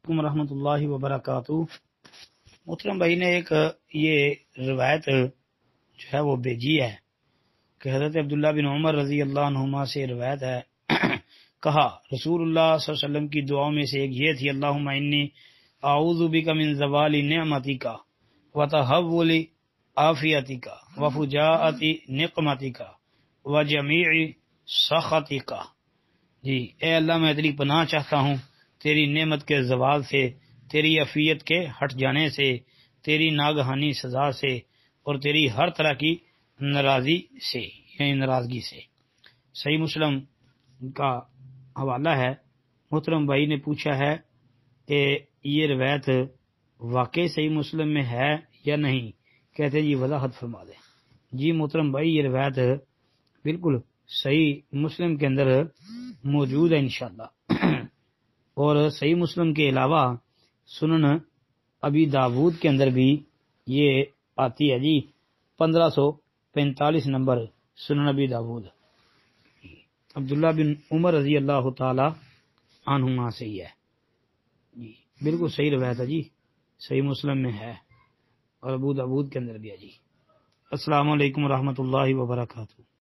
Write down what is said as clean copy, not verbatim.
ورحمۃ اللہ وبرکاتہ۔ محترم بھائی نے ایک یہ روایت جو ہے وہ بھیجی ہے کہ حضرت عبداللہ بن عمر رضی اللہ عنہما سے روایت ہے، کہا رسول اللہ صلی اللہ علیہ وسلم کی دعاؤں میں سے ایک یہ تھی، اللہم انی اعوذ بک من زوال نعمتک وتحول عافیتک وفجاءۃ نقمتک وجمیع سخطک۔ جی اے اللہ، میں تیری پناہ چاہتا ہوں تیری نعمت کے زوال سے، تیری عافیت کے ہٹ جانے سے، تیری ناگہانی سزا سے، اور تیری ہر طرح کی ناراضی سے، یعنی ناراضگی سے۔ صحیح مسلم کا حوالہ ہے۔ محترم بھائی نے پوچھا ہے کہ یہ روایت واقعی صحیح مسلم میں ہے یا نہیں، کہتے جی وضاحت فرما دیں۔ جی محترم بھائی، یہ روایت بالکل صحیح مسلم کے اندر موجود ہے انشاءاللہ، اور صحیح مسلم کے علاوہ سنن ابی داود کے اندر بھی یہ آتی ہے جی، 1545 نمبر سنن ابی داود، عبداللہ بن عمر رضی اللہ تعالی عنہما سے ہی ہے جی، بالکل صحیح روایت ہے جی، صحیح مسلم میں ہے اور ابو داود کے اندر بھی ہے جی۔ السلام علیکم ورحمۃ اللہ وبرکاتہ۔